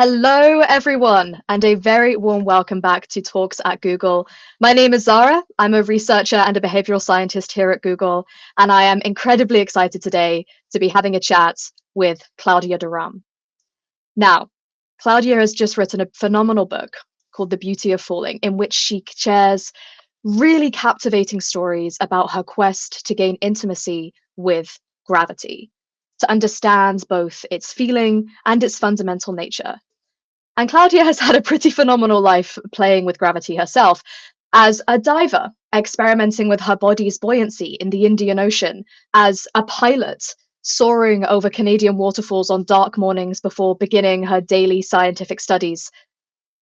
Hello, everyone, and a very warm welcome back to Talks at Google. My name is Zara. I'm a researcher and a behavioral scientist here at Google, and I am incredibly excited today to be having a chat with Claudia de Rham. Now, Claudia has just written a phenomenal book called The Beauty of Falling, in which she shares really captivating stories about her quest to gain intimacy with gravity, to understand both its feeling and its fundamental nature. And Claudia has had a pretty phenomenal life playing with gravity herself as a diver, experimenting with her body's buoyancy in the Indian Ocean, as a pilot, soaring over Canadian waterfalls on dark mornings before beginning her daily scientific studies,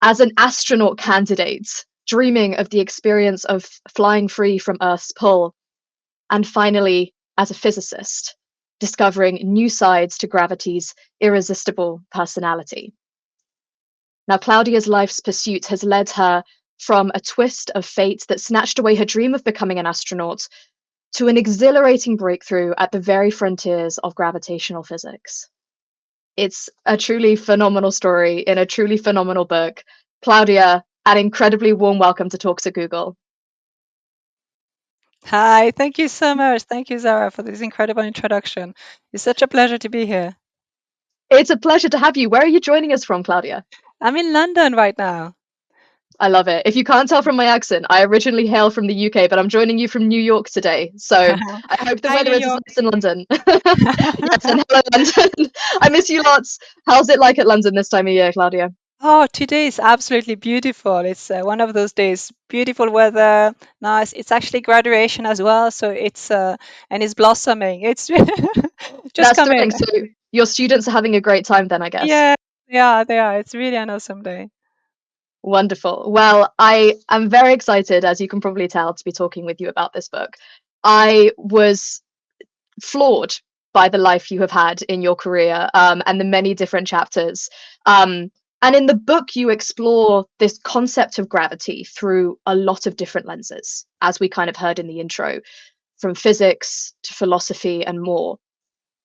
as an astronaut candidate, dreaming of the experience of flying free from Earth's pull, and finally, as a physicist, discovering new sides to gravity's irresistible personality. Now, Claudia's life's pursuit has led her from a twist of fate that snatched away her dream of becoming an astronaut to an exhilarating breakthrough at the very frontiers of gravitational physics. It's a truly phenomenal story in a truly phenomenal book. Claudia, an incredibly warm welcome to Talks at Google. Hi, thank you so much. Thank you, Zara, for this incredible introduction. It's such a pleasure to be here. It's a pleasure to have you. Where are you joining us from, Claudia? I'm in London right now. I love it. If you can't tell from my accent, I originally hail from the UK, but I'm joining you from New York today. So I hope the Hi, New weather is as York. nice in London. Yes, and hello, London. I miss you lots. How's it like at London this time of year, Claudia? Oh, today is absolutely beautiful. It's one of those days. Beautiful weather, nice. It's actually graduation as well, so and it's blossoming. It's just That's come in. stunning. So your students are having a great time then, I guess. Yeah, they are. It's really an awesome day. Wonderful. Well, I am very excited, as you can probably tell, to be talking with you about this book. I was floored by the life you have had in your career and the many different chapters. And in the book, you explore this concept of gravity through a lot of different lenses, as we kind of heard in the intro, from physics to philosophy and more.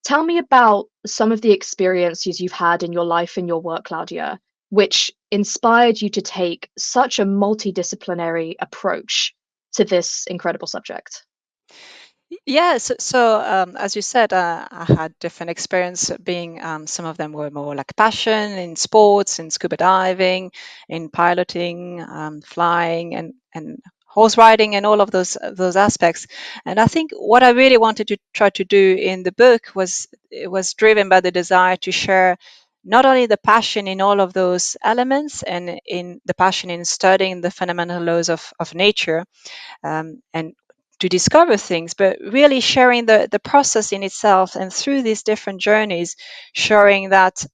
Tell me about some of the experiences you've had in your life and your work, Claudia, which inspired you to take such a multidisciplinary approach to this incredible subject. Yeah, so as you said, I had different experience being, some of them were more like passion in sports, in scuba diving, in piloting, flying, and horse riding, and all of those aspects. And I think what I really wanted to try to do in the book was it was driven by the desire to share not only the passion in all of those elements and in the passion in studying the fundamental laws of nature, and to discover things, but really sharing the process in itself and through these different journeys, showing that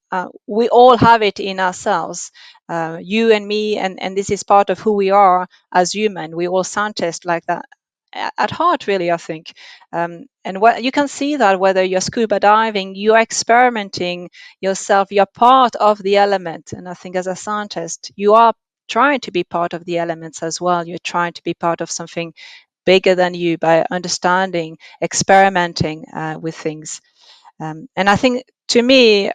we all have it in ourselves, you and me, and this is part of who we are as human. We all scientists like that at heart, really, I think. And what you can see that whether you're scuba diving, you're experimenting yourself, you're part of the element. And I think as a scientist, you are trying to be part of the elements as well. You're trying to be part of something bigger than you by understanding, experimenting with things. And I think to me,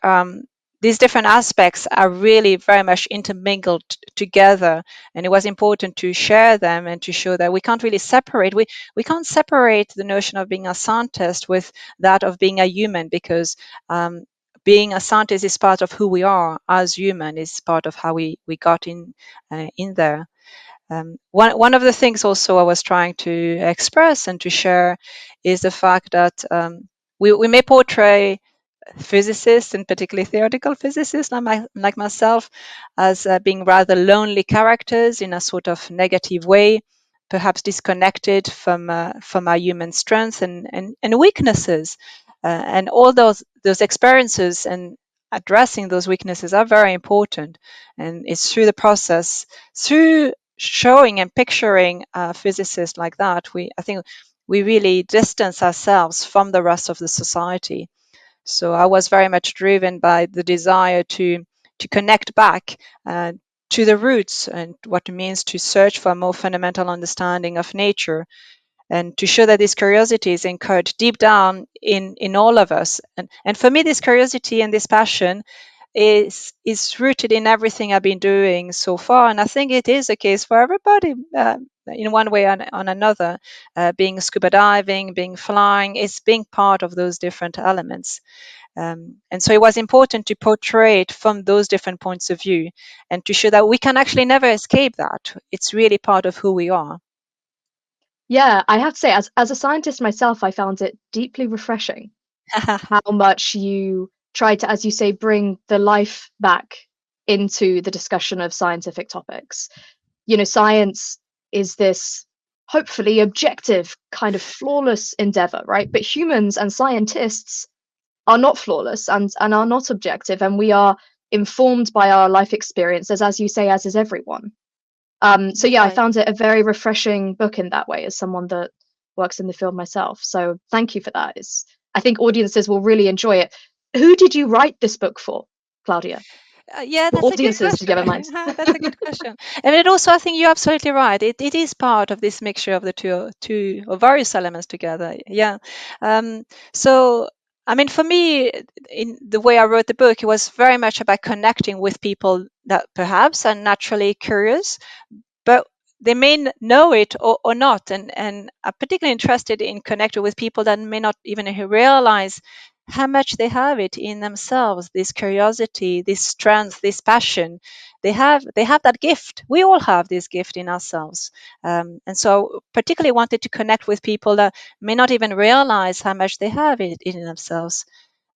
these different aspects are really very much intermingled together, and it was important to share them and to show that we can't really separate. We can't separate the notion of being a scientist with that of being a human, because being a scientist is part of who we are as human, is part of how we got in there. One of the things also I was trying to express and to share is the fact that we may portray physicists, and particularly theoretical physicists like myself, as being rather lonely characters in a sort of negative way, perhaps disconnected from our human strengths and weaknesses. And all those experiences and addressing those weaknesses are very important. And it's through the process, through showing and picturing physicists like that, I think we really distance ourselves from the rest of the society. So I was very much driven by the desire to connect back to the roots and what it means to search for a more fundamental understanding of nature, and to show that this curiosity is encouraged deep down in all of us. And for me, this curiosity and this passion is rooted in everything I've been doing so far, and I think it is a case for everybody. In one way or on another, being scuba diving, being flying, is being part of those different elements. And so it was important to portray it from those different points of view and to show that we can actually never escape that. It's really part of who we are. Yeah, I have to say, as a scientist myself, I found it deeply refreshing how much you try to, as you say, bring the life back into the discussion of scientific topics. You know, science is this hopefully objective, kind of flawless endeavor, right? But humans and scientists are not flawless and are not objective, and we are informed by our life experiences, as you say, as is everyone. So That's yeah, I right. found it a very refreshing book in that way as someone that works in the field myself. So thank you for that. I think audiences will really enjoy it. Who did you write this book for, Claudia? Yeah, What that's a good audiences did you question. have in mind? That's a good question. And it also, I think you're absolutely right. It is part of this mixture of the two or various elements together. Yeah. Um, so, I mean, for me, in the way I wrote the book, it was very much about connecting with people that perhaps are naturally curious, but they may know it or not. And I'm particularly interested in connecting with people that may not even realize how much they have it in themselves, this curiosity, this strength, this passion. They have that gift. We all have this gift in ourselves. And so particularly wanted to connect with people that may not even realize how much they have it in themselves.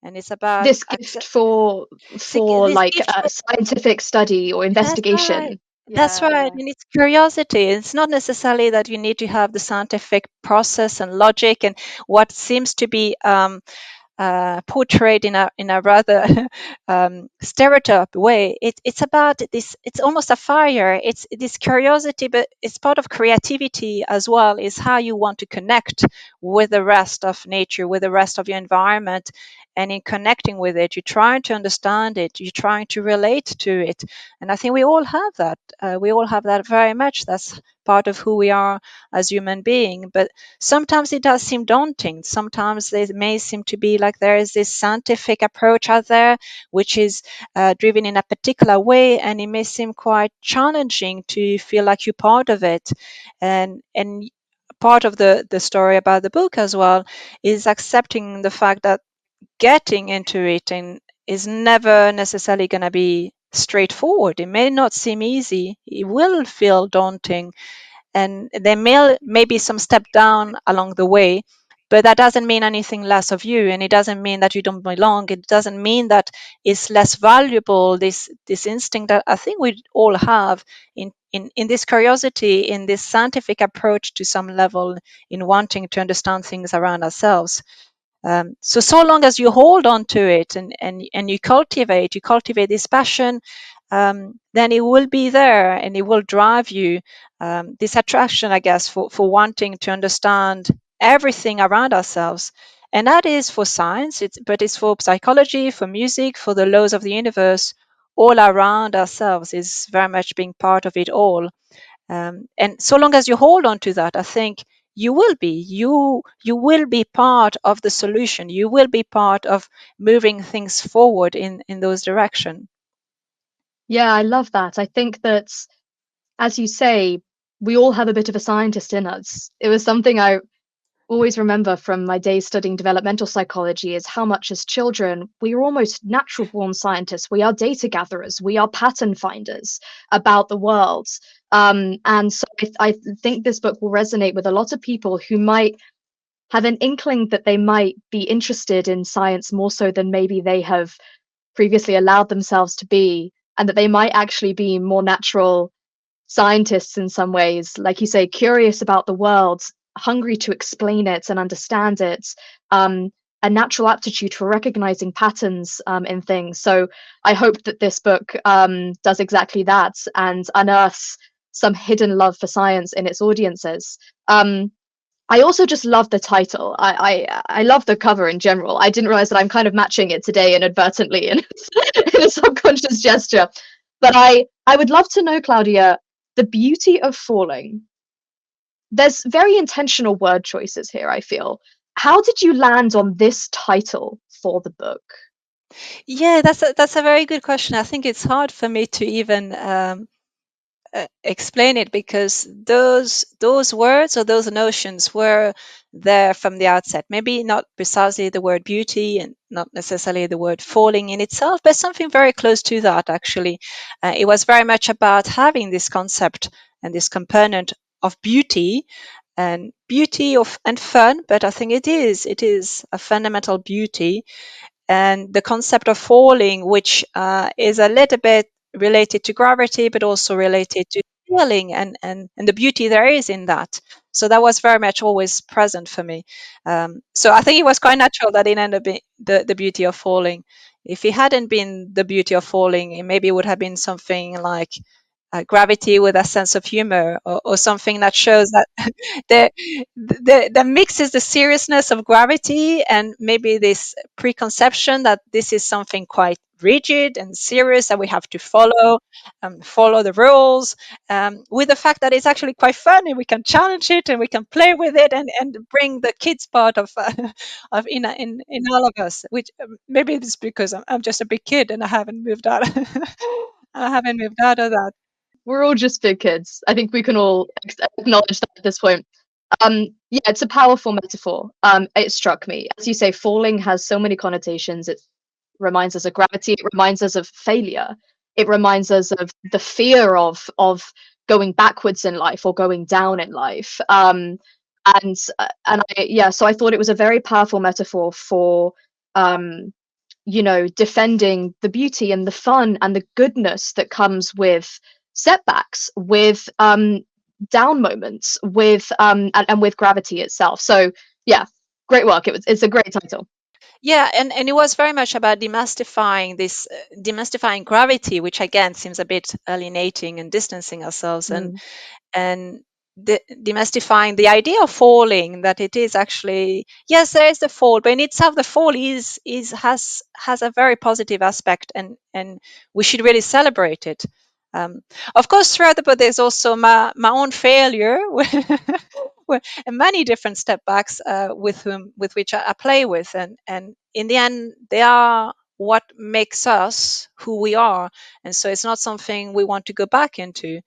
And it's about This gift for this like gift. scientific study or That's right. investigation. That's Yeah, right. yeah. And it's curiosity. It's not necessarily that you need to have the scientific process and logic and what seems to be portrayed in a rather stereotype way. It's about this. It's almost a fire. It's this curiosity, but it's part of creativity as well. Is how you want to connect with the rest of nature, with the rest of your environment, and in connecting with it, you're trying to understand it. You're trying to relate to it, and I think we all have that. We all have that very much. That's part of who we are as human being. But sometimes it does seem daunting. Sometimes it may seem to be like there is this scientific approach out there, which is driven in a particular way, and it may seem quite challenging to feel like you're part of it. And part of the story about the book as well is accepting the fact that getting into it is never necessarily going to be straightforward. It may not seem easy. It will feel daunting, and there may be some step down along the way, but that doesn't mean anything less of you, and it doesn't mean that you don't belong. It doesn't mean that it's less valuable. This instinct that I think we all have in this curiosity, in this scientific approach to some level, in wanting to understand things around ourselves. So long as you hold on to it and you cultivate this passion, then it will be there and it will drive you. This attraction, I guess, for wanting to understand everything around ourselves. And that is for science, but it's for psychology, for music, for the laws of the universe. All around ourselves is very much being part of it all. And so long as you hold on to that, I think you will be part of the solution. You will be part of moving things forward in those direction. Yeah, I love that. I think that, as you say, we all have a bit of a scientist in us. It was something I always remember from my days studying developmental psychology is how much as children we are almost natural born scientists. We are data gatherers, we are pattern finders about the world. And so I think this book will resonate with a lot of people who might have an inkling that they might be interested in science more so than maybe they have previously allowed themselves to be, and that they might actually be more natural scientists in some ways, like you say, curious about the world, hungry to explain it and understand it, um, a natural aptitude for recognizing patterns in things. So I hope that this book does exactly that and unearths some hidden love for science in its audiences. I also just love the title. I love the cover in general. I didn't realize that I'm kind of matching it today inadvertently in, in a subconscious gesture. But I would love to know, Claudia, the beauty of falling. There's very intentional word choices here, I feel. How did you land on this title for the book? Yeah, that's a very good question. I think it's hard for me to even explain it because those words or those notions were there from the outset. Maybe not precisely the word beauty and not necessarily the word falling in itself, but something very close to that actually. It was very much about having this concept and this component of beauty and beauty of and fun, but I think it is a fundamental beauty and the concept of falling, which is a little bit related to gravity, but also related to feeling and the beauty there is in that. So that was very much always present for me. So I think it was quite natural that it ended up being the beauty of falling. If it hadn't been the beauty of falling, it maybe would have been something like gravity with a sense of humor or something that shows that the, the mixes the seriousness of gravity and maybe this preconception that this is something quite rigid and serious that we have to follow the rules, with the fact that it's actually quite fun and we can challenge it and we can play with it and bring the kids part of of in all of us, which maybe it's because I'm just a big kid and I haven't moved out. I haven't moved out of that. We're all just big kids. I think we can all acknowledge that at this point. Yeah, it's a powerful metaphor. It struck me. As you say, falling has so many connotations. It reminds us of gravity. It reminds us of failure. It reminds us of the fear of going backwards in life or going down in life. Yeah, so I thought it was a very powerful metaphor for um, defending the beauty and the fun and the goodness that comes with setbacks, with down moments, with and with gravity itself. So yeah, great work. It's a great title. Yeah, and it was very much about demystifying gravity, which again seems a bit alienating and distancing ourselves, Mm. and demystifying the idea of falling, that it is actually, yes, there is the fall, but in itself the fall is has a very positive aspect, and we should really celebrate it. um, of course, throughout the book there's also my own failure and many different step backs with which I play with, and in the end they are what makes us who we are, and so it's not something we want to go back into.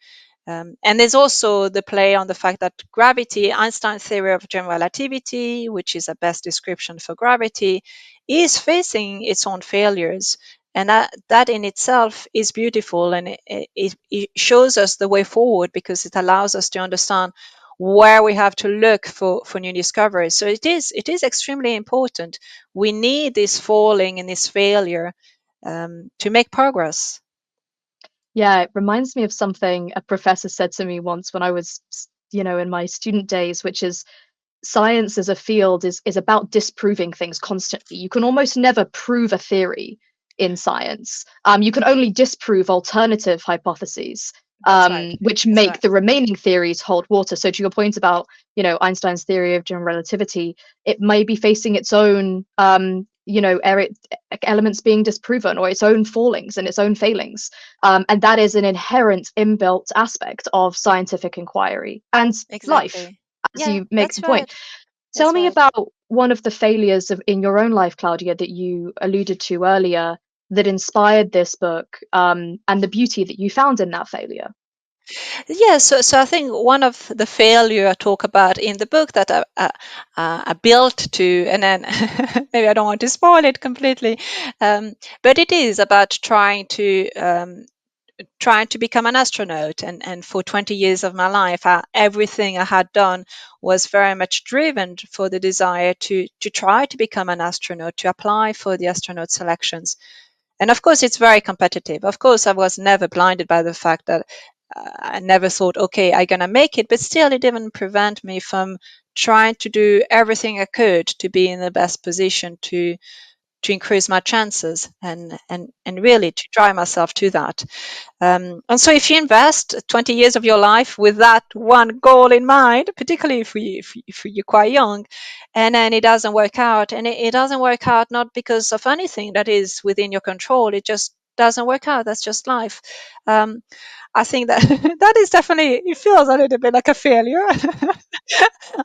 And there's also the play on the fact that gravity, Einstein's theory of general relativity, which is a best description for gravity, is facing its own failures. And that in itself is beautiful, and it shows us the way forward because it allows us to understand where we have to look for new discoveries. So it is extremely important. We need this falling and this failure to make progress. Yeah, it reminds me of something a professor said to me once when I was, in my student days, which is science as a field is about disproving things constantly. You can almost never prove a theory in science. You can only disprove alternative hypotheses, That's right. which That's make right. the remaining theories hold water. So to your point about, Einstein's theory of general relativity, it may be facing its own, elements being disproven or its own fallings and its own failings. And that is an inherent inbuilt aspect of scientific inquiry and life, Exactly. as Yeah, you make that's the point. right. Tell That's me right. about one of the failures in your own life, Claudia, that you alluded to earlier that inspired this book, and the beauty that you found in that failure. Yeah, so I think one of the failure I talk about in the book that I built to, and then maybe I don't want to spoil it completely, but it is about trying to become an astronaut, and for 20 years of my life, everything I had done was very much driven for the desire to try to become an astronaut, to apply for the astronaut selections. And of course, it's very competitive. Of course, I was never blinded by the fact that I never thought, okay, I'm going to make it. But still, it didn't prevent me from trying to do everything I could to be in the best position to increase my chances and really to drive myself to that. And so if you invest 20 years of your life with that one goal in mind, particularly if you're quite young, and then it doesn't work out, and it doesn't work out not because of anything that is within your control, it just doesn't work out. That's just life. Um, I think that that is definitely, it feels a little bit like a failure.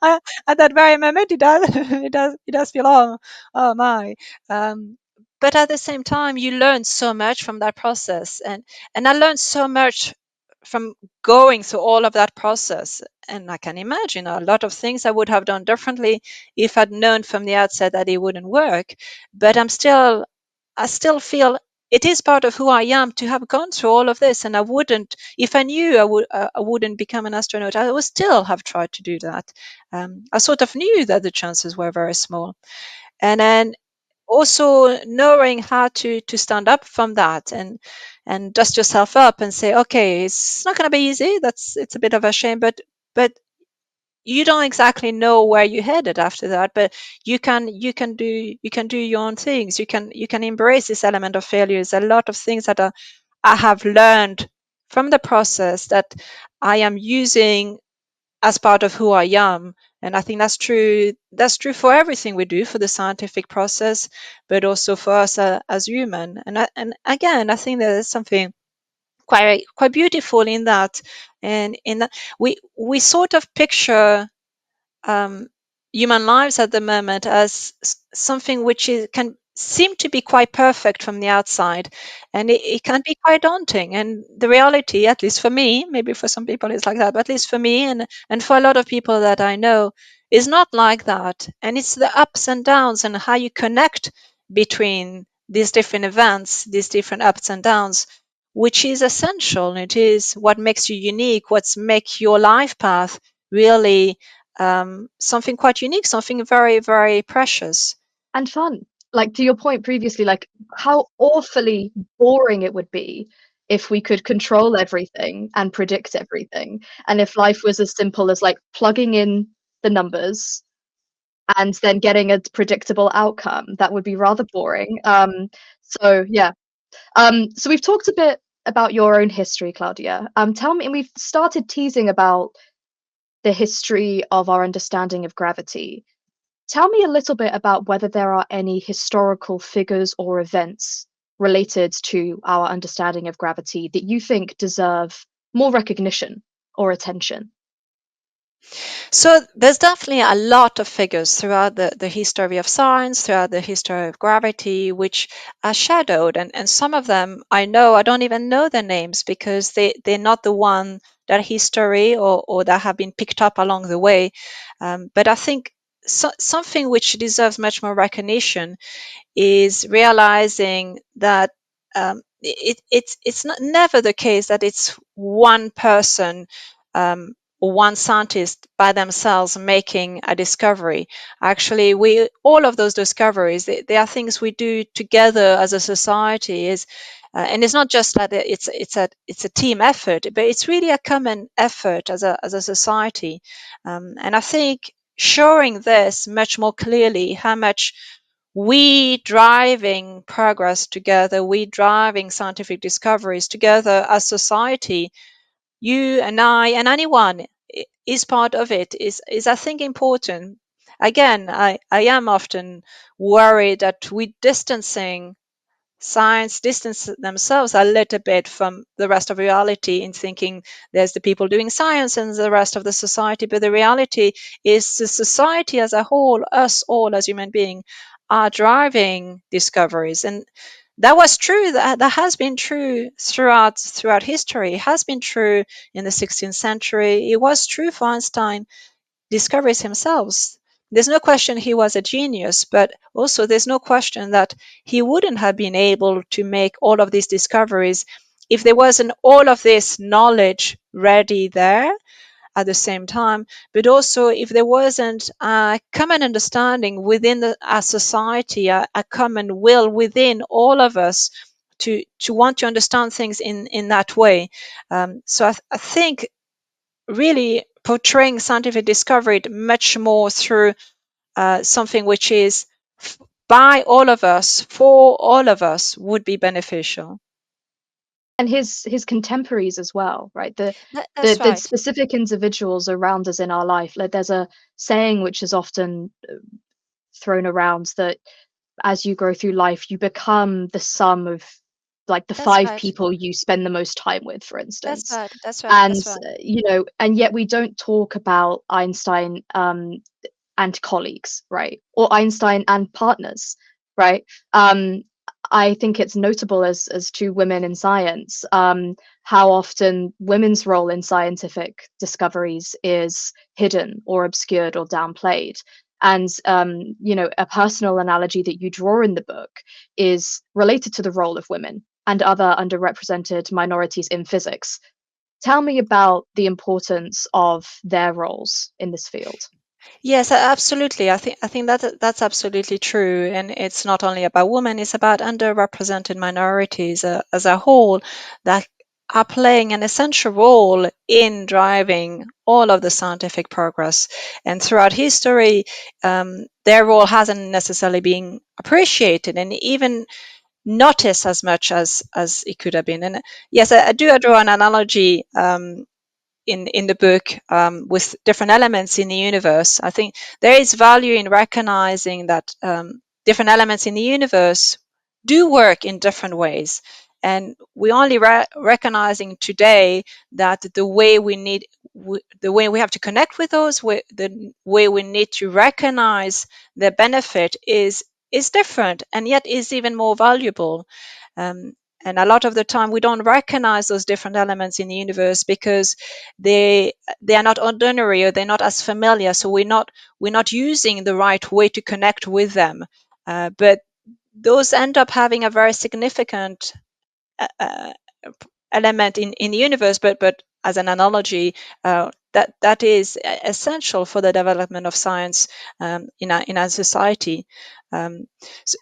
At that very moment, it does, it does feel, oh my. Um, but at the same time, you learn so much from that process, and I learned so much from going through all of that process. And I can imagine a lot of things I would have done differently if I'd known from the outset that it wouldn't work. But I still feel it is part of who I am to have gone through all of this. And I wouldn't, if I knew I wouldn't become an astronaut, I would still have tried to do that. I sort of knew that the chances were very small. And then also knowing how to stand up from that and dust yourself up and say, okay, it's not going to be easy. It's a bit of a shame, but you don't exactly know where you're headed after that. But you can do your own things. You can embrace this element of failure. There's a lot of things that I have learned from the process that I am using as part of who I am. And I think that's true. That's true for everything we do, for the scientific process, but also for us as human. And again, I think there's something quite beautiful in that. And in that, we sort of picture um, human lives at the moment as something which can seem to be quite perfect from the outside, and it can be quite daunting. And the reality, at least for me, maybe for some people it's like that, but at least for me and for a lot of people that I know, is not like that. And it's the ups and downs and how you connect between these different events, these different ups and downs, which is essential. It is what makes you unique, what's make your life path really something quite unique, something very, very precious. And fun. Like to your point previously, like how awfully boring it would be if we could control everything and predict everything. And if life was as simple as like plugging in the numbers and then getting a predictable outcome, that would be rather boring. So yeah. So we've talked a bit about your own history, Claudia. Tell me, and we've started teasing about the history of our understanding of gravity. Tell me a little bit about whether there are any historical figures or events related to our understanding of gravity that you think deserve more recognition or attention. So there's definitely a lot of figures throughout the history of science, throughout the history of gravity, which are shadowed. And some of them I don't even know their names because they're not the one that history or that have been picked up along the way. But I think something which deserves much more recognition is realizing that it's not never the case that it's one person or one scientist by themselves making a discovery. Actually, we all of those discoveries, they are things we do together as a society. And it's not just that it's a team effort, but it's really a common effort as a society. And I think showing this much more clearly, how much we driving progress together, we driving scientific discoveries together as society, you and I and anyone is part of it, is I think important. Again, I am often worried that we distancing science distance themselves a little bit from the rest of reality in thinking there's the people doing science and the rest of the society. But the reality is the society as a whole, us all as human beings, are driving discoveries. And that was true, that has been true throughout history. It has been true in the 16th century. It was true for Einstein discovers himself. There's no question he was a genius, but also there's no question that he wouldn't have been able to make all of these discoveries if there wasn't all of this knowledge ready there at the same time, but also if there wasn't a common understanding within a society, a common will within all of us to want to understand things in that way. So I think really portraying scientific discovery much more through something which is by all of us, for all of us, would be beneficial. And his contemporaries as well, right? The the That's the right. specific individuals around us in our life. Like there's a saying which is often thrown around that as you grow through life, you become the sum of like the That's five right. people you spend the most time with, for That's instance. right. That's right. And That's right. and yet we don't talk about Einstein and colleagues, right? Or Einstein and partners, right? I think it's notable as two women in science, how often women's role in scientific discoveries is hidden or obscured or downplayed. And a personal analogy that you draw in the book is related to the role of women and other underrepresented minorities in physics. Tell me about the importance of their roles in this field. Yes, absolutely. I think that's absolutely true, and it's not only about women; it's about underrepresented minorities as a whole that are playing an essential role in driving all of the scientific progress. And throughout history, their role hasn't necessarily been appreciated and even noticed as much as it could have been. And yes, I do draw an analogy. In the book with different elements in the universe. I think there is value in recognizing that different elements in the universe do work in different ways. And we only recognizing today that the way we have to connect with those, the way we need to recognize the benefit is different, and yet is even more valuable. Um, and a lot of the time, we don't recognize those different elements in the universe because they they are not ordinary, or they're not as familiar. So we're not using the right way to connect with them. But those end up having a very significant uh, element in the universe, but as an analogy, that is essential for the development of science in our society. Um,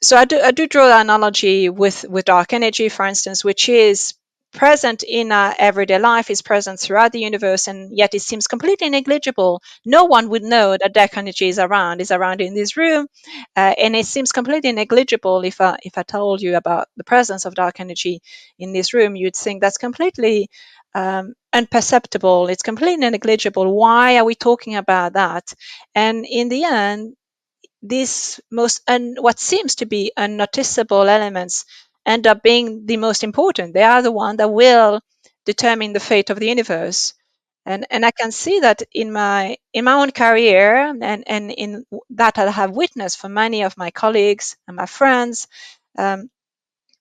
so I do draw the analogy with dark energy, for instance, which is present in our everyday life, is present throughout the universe, and yet it seems completely negligible. No one would know that dark energy is around in this room, and it seems completely negligible. If I told you about the presence of dark energy in this room, you'd think that's completely unperceptible. It's completely negligible. Why are we talking about that? And in the end, these what seems to be unnoticeable elements end up being the most important. They are the one that will determine the fate of the universe. And I can see that in my own career, and in that I have witnessed for many of my colleagues and my friends.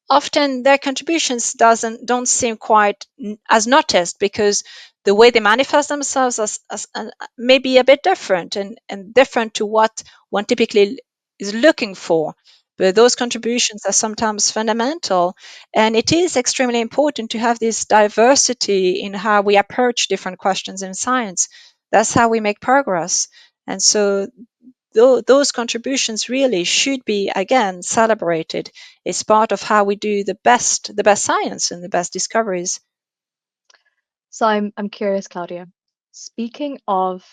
Often their contributions don't seem quite as noticed, because the way they manifest themselves as may be a bit different, and different to what one typically is looking for. But those contributions are sometimes fundamental, and it is extremely important to have this diversity in how we approach different questions in science. That's how we make progress. And so those contributions really should be again celebrated. It's part of how we do the best science and the best discoveries. So I'm curious, Claudia. Speaking of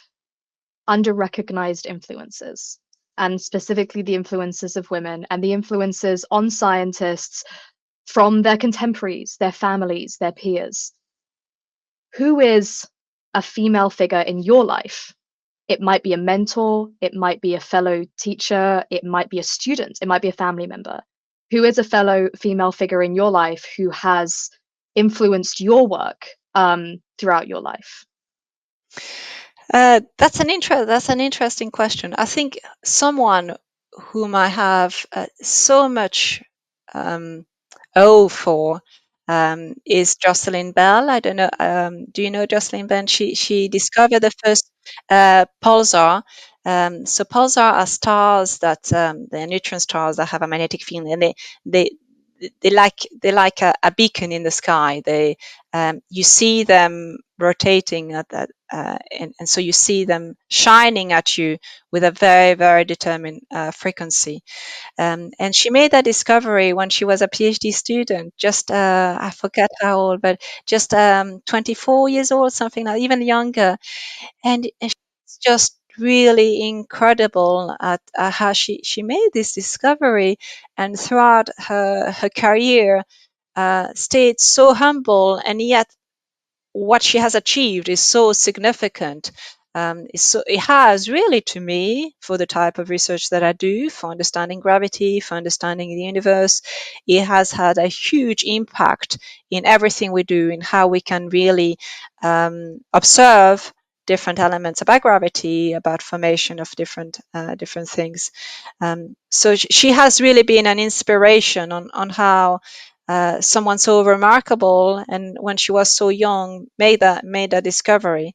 under-recognized influences, and specifically the influences of women and the influences on scientists from their contemporaries, their families, their peers, who is a female figure in your life? It might be a mentor, it might be a fellow teacher, it might be a student, it might be a family member. Who is a fellow female figure in your life who has influenced your work throughout your life? That's an interesting question. I think someone whom I have so much um, owe for is Jocelyn Bell. I don't know. Do you know Jocelyn Bell? She discovered the first pulsar. So pulsar are stars that they're neutron stars that have a magnetic field, and they they like a beacon in the sky. You see them rotating at that, and so you see them shining at you with a very, very determined frequency. And she made that discovery when she was a PhD student, just I forget how old, but just 24 years old, something like even younger. And it's just really incredible at how she made this discovery, and throughout her career stayed so humble, and yet what she has achieved is so significant. It has really, to me, for the type of research that I do, for understanding gravity, for understanding the universe, it has had a huge impact in everything we do, in how we can really observe different elements about gravity, about formation of different things. So she has really been an inspiration on how someone so remarkable and when she was so young made that discovery.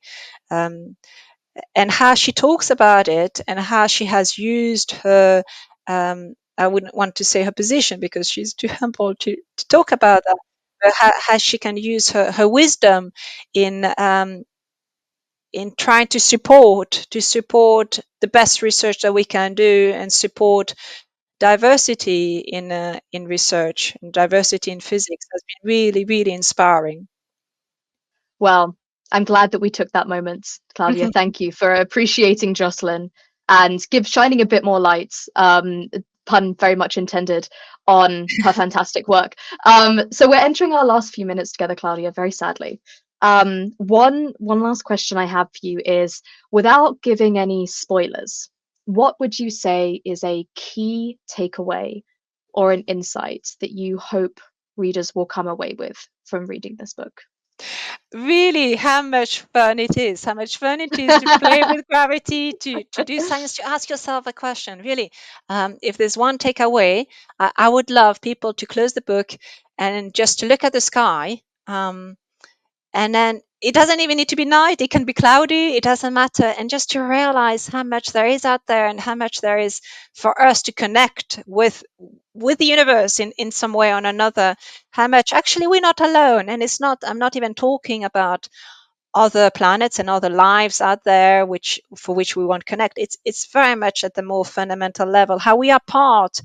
And how she talks about it and how she has used her, I wouldn't want to say her position because she's too humble to talk about that, but how she can use her wisdom in trying to support the best research that we can do and support diversity in research, and diversity in physics has been really, really inspiring. Well, I'm glad that we took that moment, Claudia. Thank you for appreciating Jocelyn and shining a bit more light, pun very much intended, on her fantastic work. So we're entering our last few minutes together, Claudia, very sadly. One last question I have for you is, without giving any spoilers, what would you say is a key takeaway or an insight that you hope readers will come away with from reading this book? Really, how much fun it is, to play with gravity, to do science, to ask yourself a question. Really, if there's one takeaway, I would love people to close the book and just to look at the sky. And then it doesn't even need to be night, it can be cloudy, it doesn't matter. And just to realize how much there is out there and how much there is for us to connect with the universe in some way or another, how much actually we're not alone. And I'm not even talking about other planets and other lives out there for which we want to connect. It's very much at the more fundamental level, how we are part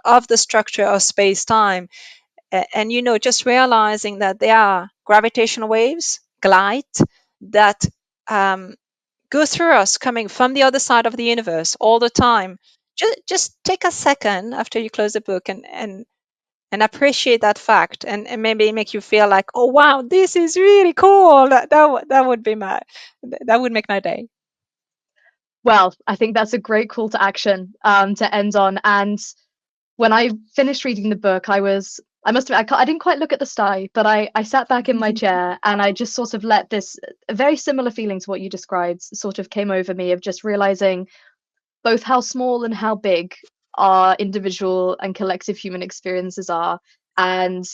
of the structure of space-time. And just realizing that there are gravitational waves glide that go through us coming from the other side of the universe all the time. Just take a second after you close the book and appreciate that fact, and maybe make you feel like, oh wow, this is really cool. That would be that would make my day. Well, I think that's a great call to action to end on. And when I finished reading the book, I must admit, I didn't quite look at the sky, but I sat back in my chair and I just sort of let this a very similar feeling to what you described sort of came over me, of just realizing both how small and how big our individual and collective human experiences are, and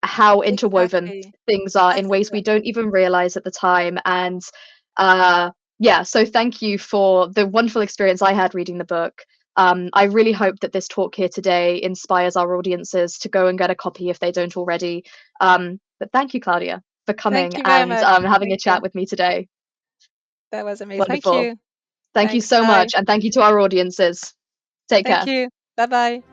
how interwoven Exactly. things are That's in ways we exactly. don't even realize at the time. And uh, yeah, so thank you for the wonderful experience I had reading the book. I really hope that this talk here today inspires our audiences to go and get a copy if they don't already. But thank you, Claudia, for Thank coming you very and much. having a Thank chat you. with me today. That was amazing. Thank Wonderful. you. Thank you Thanks. so Bye. much. And thank you to our audiences. Take Thank care. you. Bye bye.